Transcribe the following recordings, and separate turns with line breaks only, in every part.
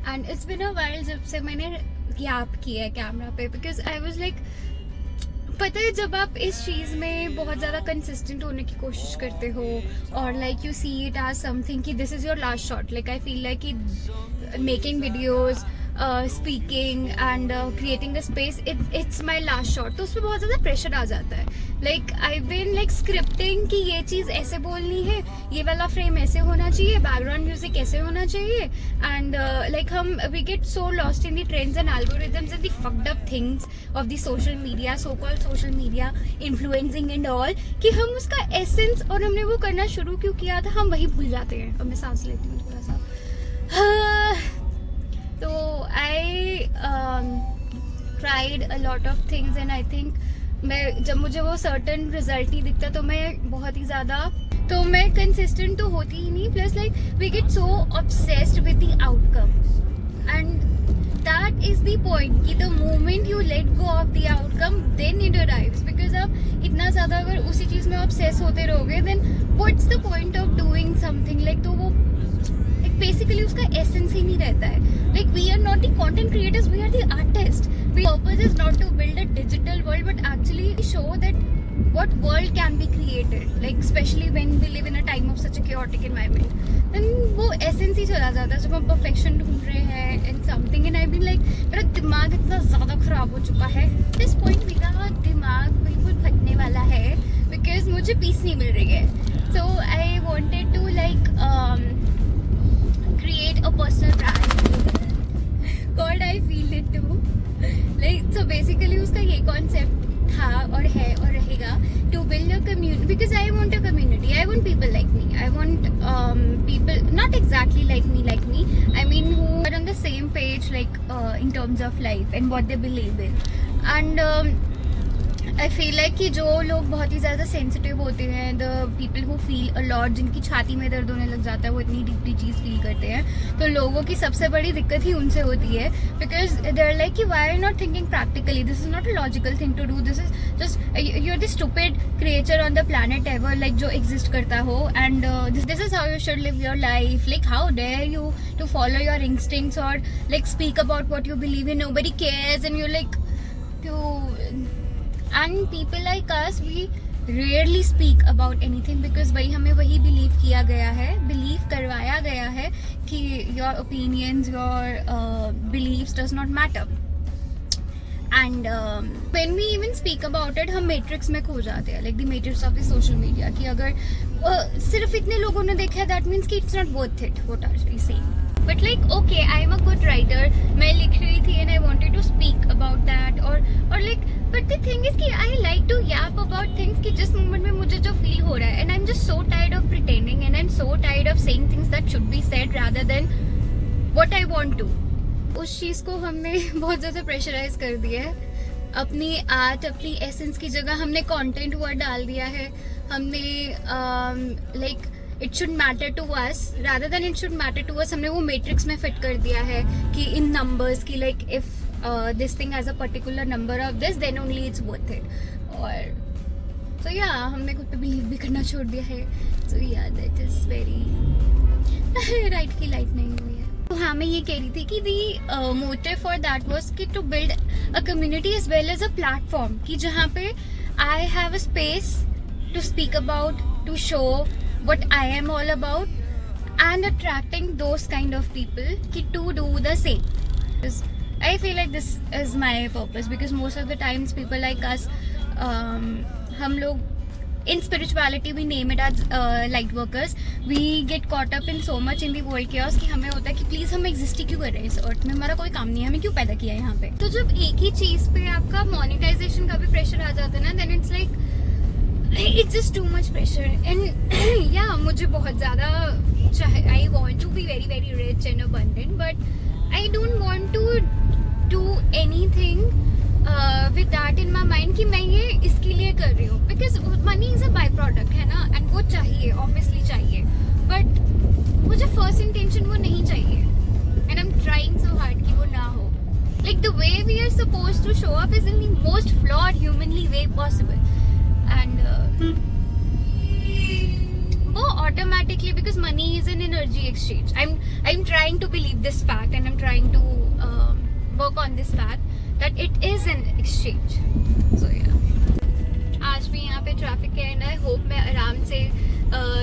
And it's been a while जब से मैंने याद किया है कैमरा पे, बिकॉज आई वाज लाइक, पता है जब आप इस चीज़ में बहुत ज़्यादा कंसिस्टेंट होने की कोशिश करते हो और like you see it as something कि this is your last shot, like I feel like कि making videos, speaking and creating a space, it's my last shot, तो उसमें बहुत ज़्यादा प्रेशर आ जाता है. Like I been like scripting कि ये चीज़ ऐसे बोलनी है, ये वाला फ्रेम ऐसे होना चाहिए, बैकग्राउंड म्यूजिक ऐसे होना चाहिए, एंड लाइक हम we get so lost in the trends and algorithms and the fucked up things of the social media, so called social media influencing and all, कि हम उसका एसेंस, और हमने वो करना शुरू क्यों किया था, हम वही भूल जाते हैं. अब मैं सांस लेती हूँ थोड़ा सा. तो I tried a lot of things and I think मैं, जब मुझे वो सर्टन रिजल्ट नहीं दिखता तो मैं बहुत ही ज़्यादा, तो मैं कंसिस्टेंट तो होती ही नहीं. Plus like we get so obsessed with the outcome, and that is the point कि the moment you let go of the outcome then it arrives. Because आप इतना ज़्यादा अगर उसी चीज़ में ऑब्सेस होते रहोगे then what's the point of doing something, like तो वो बेसिकली उसका एसेंस ही नहीं रहता है. Like we are not the content creators, we are the artist. Purpose is not to build a digital world but actually show that what world can be created, like especially when we live in a time of such a chaotic environment. Then वो essence ही चला जाता है जब हम perfection ढूंढ रहे हैं in something, and I've been like, मेरा दिमाग इतना ज़्यादा खराब हो चुका है. This point मेरा दिमाग बिल्कुल फटने वाला है because मुझे peace नहीं मिल रही है. So I wanted to like create a personal brand called I Feel It Too. Like so basically उसका ये concept था और है और रहेगा, to build a community, because I want a community. I want people like me. I want people not exactly like me, I mean who are on the same page, like in terms of life and what they believe in. And I feel like कि जो लोग बहुत ही ज़्यादा sensitive होते हैं, the people who feel a lot, जिनकी छाती में दर्द होने लग जाता है, वो इतनी डीपली चीज़ फील करते हैं, तो लोगों की सबसे बड़ी दिक्कत ही उनसे होती है. बिकॉज दे आर लाइक कि why are not thinking practically, this is not a logical thing to do, this is just you are the stupid creature on the planet ever, like जो एग्जिस्ट करता हो, and this is how you should live your life. Like how dare you to follow your instincts और like speak about what you believe in, nobody cares and you like to. And people like us, we rarely speak about anything because वही हमें वही believe किया गया है, believe करवाया गया है कि your opinions, your beliefs does not matter. And when we even speak about it, हम matrix में खो जाते हैं, like the matrix of the social media, कि अगर सिर्फ इतने लोगों ने देखा है, that means कि it's not worth it what are we saying. But like okay, I am a good writer, मैं लिख रही थी and I wanted to speak about that, or like but the thing is कि I like to yap about things कि जिस moment में मुझे जो feel हो रहा है, and I'm just so tired of pretending and I'm so tired of saying things that should be said rather than what I want to. उस चीज़ को हमने बहुत ज़्यादा प्रेशराइज कर दिया है. अपनी आर्ट, अपनी एसेंस की जगह हमने कंटेंट वर्ड डाल दिया है. हमने like it should matter to us rather than it should matter to us. हमने वो मैट्रिक्स में फिट कर दिया है कि इन नंबर्स की, like if this thing has a particular number of this then only it's worth it. और सो या हमने खुद पे बिलीव भी करना छोड़ दिया है. सो या दैट इज वेरी राइट की लाइट नहीं हुई है. तो हाँ, मैं ये कह रही थी कि the motive for that was कि to build a community as well as a platform, कि जहाँ पे I have a space to speak about, to show what I am all about, and attracting those kind of people to do the same. I feel like this is my purpose because most of the times people like us, हम लोग in spirituality we name it as light workers, we get caught up in so much in the world chaos कि हमें होता है कि please हम exist ही क्यों कर रहे हैं इस अर्थ में, हमारा कोई काम नहीं है, हमें क्यों पैदा किया है यहाँ पे. तो जब एक ही चीज पे आपका मोनेटाइजेशन का भी प्रेशर आ जाता है ना, then it's like it's just too much pressure. And yeah, मुझे बहुत ज़्यादा I want to be very very rich and abundant, but I don't want to do anything with that in my mind कि मैं ये इसके लिए कर रही हूँ, because money is a by product है ना, and वो चाहिए, obviously चाहिए, but मुझे first intention वो नहीं चाहिए, and I'm trying so hard कि वो ना हो. Like the way we are supposed to show up is in the most flawed humanly way possible. And वो automatically, because money is an energy exchange. I'm trying to believe this fact, and I'm trying to work on this fact that it is an exchange. So yeah, आज भी यहाँ पे traffic है and I hope मैं आराम से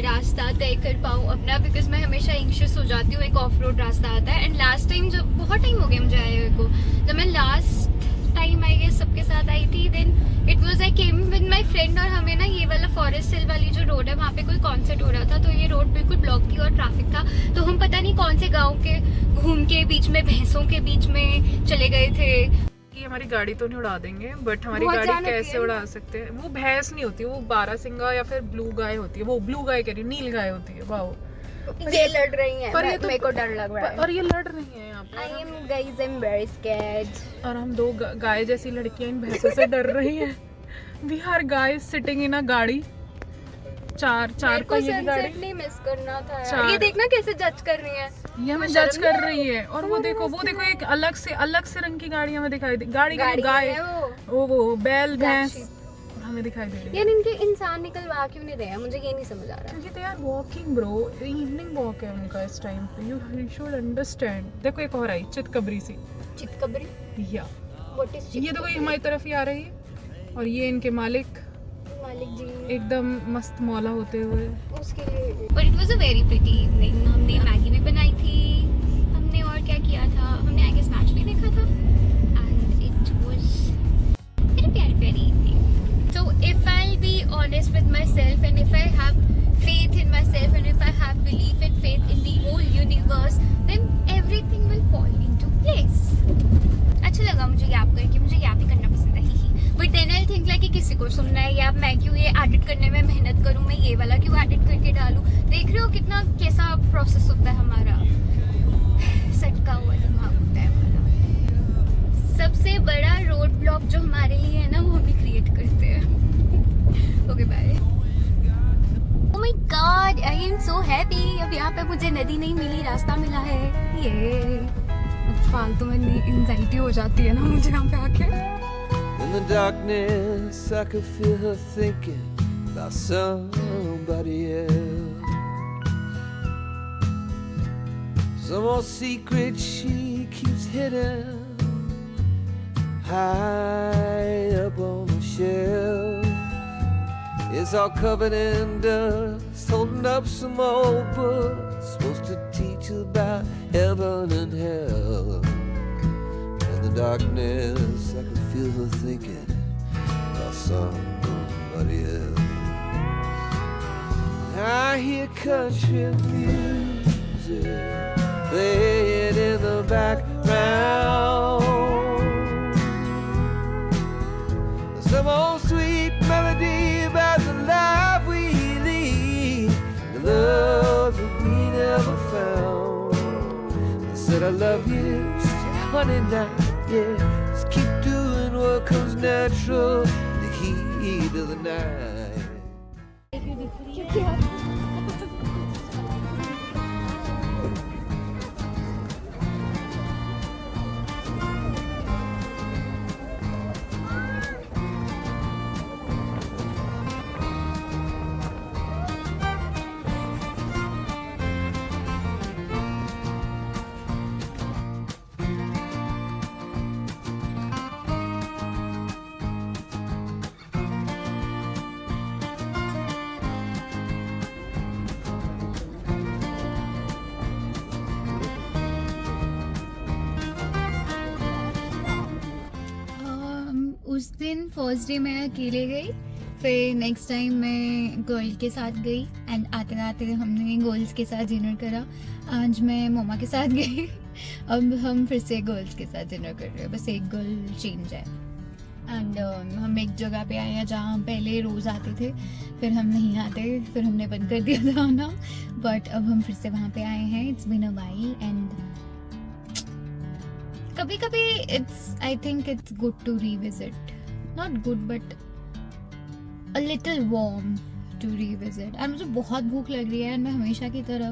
रास्ता तय कर पाऊँ अपना, बिकॉज मैं हमेशा एंग्शियस हो जाती हूँ एक ऑफ रोड रास्ता आता है. एंड लास्ट टाइम जब बहुत टाइम हो गया मुझे आए हुए को, जब मैं लास्ट टाइम आई गेस सबके साथ आई थी, then it was I came with my friend, और हमें ना ये वाला फॉरेस्ट हिल वाली जो रोड है वहाँ पे कोई कॉन्सर्ट हो रहा था, तो ये रोड बिल्कुल ब्लॉक थी और ट्रैफिक था. तो हम पता नहीं कौन से गाँव के घूम के बीच में भैंसों के बीच में चले गए थे.
हमारी गाड़ी तो नहीं उड़ा देंगे, बट हमारी गाड़ी कैसे उड़ा सकते हैं. वो भैंस नहीं होती, वो बारहसिंगा या फिर ब्लू गाय होती है. वो ब्लू गाय कह रही, नील गाय होती है. वाओ,
ये लड़ रही हैं,
पर ये तो
मेरे को डर लग रहा है.
और ये लड़ रही हैं यहाँ पे.
I am guys, I'm very scared.
और हम दो गाय जैसी लड़कियां इन भैंसों से डर रही हैं. We are guys sitting in a गाड़ी, चार पहिए की गाड़ी.
नहीं मिस करना था यार. ये देखना कैसे जज कर रही है,
ये हमें जज कर रही है. और वो देखो एक अलग से रंग की गाड़ी हमें दिखाई दे. गाड़ी गाय, वो बैल भैंस हमें दिखाई दे रही है.
यार इनके इंसान निकलवा क्यों नहीं रहे हैं, मुझे ये नहीं समझ आ रहा.
क्योंकि they are walking bro, evening walk है उनका इस टाइम पे. You should understand. देखो एक और आई चितकबरी सी.
चितकबरी
या
व्हाट इज?
ये देखो ये हमारी तरफ ही आ रही है, और ये इनके मालिक
जी
एकदम मस्त मौला होते हुए
उसके लिए. But it was a very pretty evening. हमने मैगी भी बनाई थी, हमने और क्या किया था, हमने आई गेस मैच भी देखा था, एंड इट वाज वेरी प्यारी evening. So if I will be honest with my self, and if I have faith in myself, and if I have belief and faith in the whole universe, then everything will fall into place. अच्छा लगा मुझे याद करके, मुझे याद ही करना पसंद है. But then I think like कि किसी को सुनना है, या मैं क्यों ये एडिट करने में मेहनत करूँ, मैं ये वाला क्यों एडिट करके डालूँ. देख रहे हो कितना कैसा प्रोसेस होता है हमारा, सटका हुआ दिमाग होता है हमारा. सबसे बड़ा रोड ब्लॉक जो हमारे लिए है ना, वो हम ही क्रिएट करते हैं. Okay bye. Oh my God, I am so happy. अब यहाँ पे मुझे नदी नहीं मिली, रास्ता मिला है. ये फालतू में एंजाइटी हो जाती है ना मुझे यहाँ पे आके.
In the darkness, I could feel her thinking about somebody else. Some old secret she keeps hidden high up on the shelf. It's all covered in dust, holding up some old book supposed to teach about heaven and hell. In the darkness, I could feel her thinking about somebody else. I hear country music playing in the background. Some old sweet melody about the life we lead, the love that we never found. I said I love you, honey, now, yeah. Just keep doing what comes natural in the heat of the night.
उस दिन first day मैं अकेले गई, फिर next time मैं girl के साथ गई, एंड आते आते हमने गर्ल्स के साथ डिनर करा. आज मैं मोमा के साथ गई. अब हम फिर से गर्ल्स के साथ डिनर कर रहे हैं, बस एक गर्ल चेंज है. एंड हम एक जगह पे आए हैं जहाँ हम पहले रोज़ आते थे, फिर हम नहीं आते, फिर हमने बंद कर दिया था आना, बट अब हम फिर से वहाँ पे आए हैं. It's been a while, and कभी कभी I think it's good to revisit, not good but a little warm to revisit. और मुझे बहुत भूख लग रही है, मैं हमेशा की तरह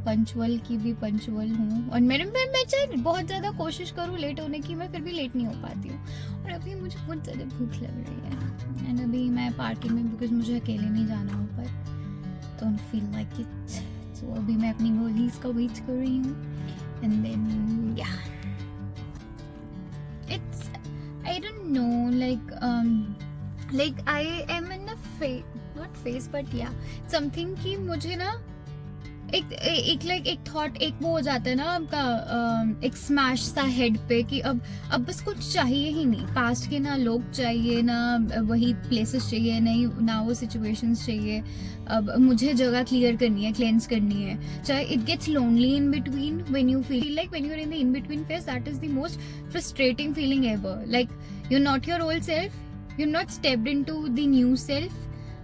पंचुअल की भी पंचुअल हूँ, और मैं चाहे बहुत ज़्यादा कोशिश करूँ लेट होने की, मैं फिर भी लेट नहीं हो पाती हूँ. और अभी मुझे बहुत ज़्यादा भूख लग रही है, एंड अभी मैं पार्किंग में, बिकॉज मुझे अकेले नहीं जाना ऊपर, don't feel like it. So अभी मैं अपनी गोलीज का वेट कर रही हूँ, and then yeah, it's, I don't know, like I am in a not phase but yeah something कि मुझे ना एक थॉट एक वो हो जाता है ना आपका, एक स्मैश सा हेड पे कि अब बस कुछ चाहिए ही नहीं, पास्ट के ना लोग चाहिए, ना वही प्लेसेस चाहिए, नहीं ना वो सिचुएशंस चाहिए, अब मुझे जगह क्लियर करनी है, क्लेंस करनी है. चाहे it gets lonely in between, when you feel like when you are in the in between phase, that is the most frustrating feeling ever. Like you are not your old self, you are not stepped into the new self,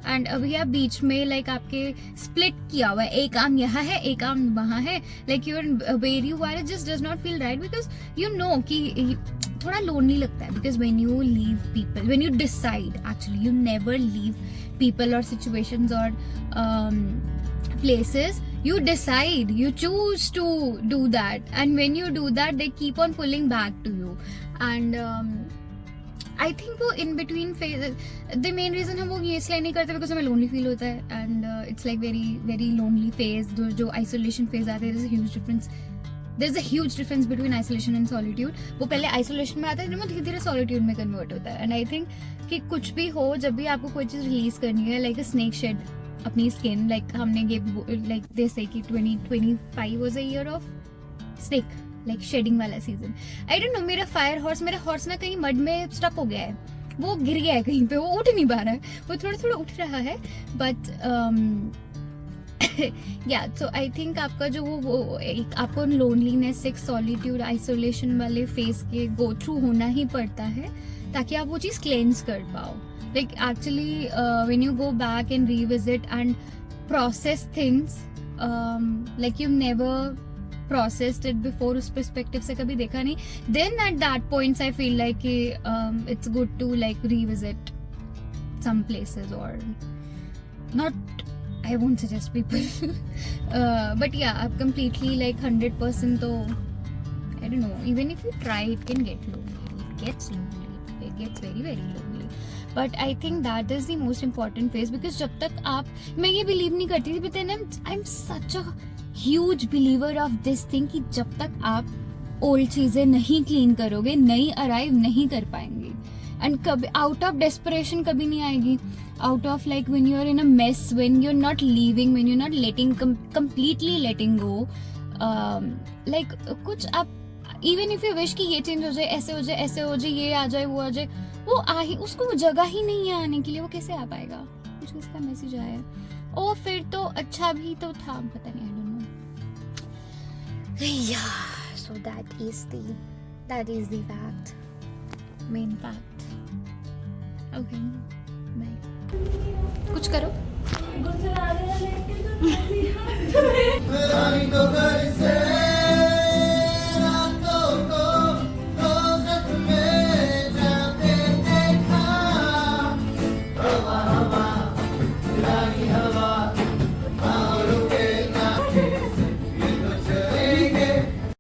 and अभी आप बीच में like आपके split किया हुआ है, एक arm यहाँ है, एक आर्म वहाँ है, like your where you are, it just does not feel right, because you know कि थोड़ा लोनली लगता है. Because when you leave people, when you decide, actually you never leave people और सिचुएशंस और places, you decide, you choose to do that, and when you do that they keep on pulling back to you. And I think वो in between phases, the main reason हम वो ये इसलिए नहीं करते because हमें lonely feel होता है, and it's like very lonely phase. जो isolation phase आता है, there's a huge difference between isolation and solitude. वो पहले isolation में आता है, धीरे धीरे solitude में convert होता है. And I think कि कुछ भी हो, जब भी आपको कोई चीज़ release करनी है, like a snake shed अपनी skin, like हमने like they say कि 2025 was a year of snake, like shedding वाला season. I don't know, मेरा मेरा horse ना कहीं mud में stuck हो गया है, वो गिर गया है कहीं पे, वो उठ नहीं पा रहा है, वो थोड़ा उठ रहा है, but yeah, so I think आपका जो वो एक आपको loneliness, एक solitude, isolation वाले phase के go through होना ही पड़ता है ताकि आप वो चीज़ cleanse कर पाओ. Like actually when you go back and revisit and process things like you've never processed it before, उस perspective से कभी देखा नहीं, then at that points I feel like it's good to like revisit some places, or not, I won't suggest people but yeah, I've completely like 100% तो I don't know, even if you try it can get lonely, it gets very lonely. But I think that is the most important phase, because जब तक आप, मैं ये believe नहीं करती थी, but then I'm such a huge believer of this thing कि जब तक आप old चीजें नहीं clean करोगे, नई arrive नहीं कर पाएंगे. And कभी out of desperation कभी नहीं आएगी, out of like when you're in a mess, when you're not leaving, when you're not letting completely letting go, like कुछ आप, even if you wish कि ये change हो जाए, ऐसे हो जाए, ये आ जाए, वो आ जाए, वो उसको जगह ही नहीं है आने के लिए, वो कैसे आ पाएगा? कुछ इसका मैसेज आया, और फिर तो अच्छा भी तो था, पता नहीं, I don't know. Yeah, so that is the fact, main fact. Okay, bye. कुछ करो.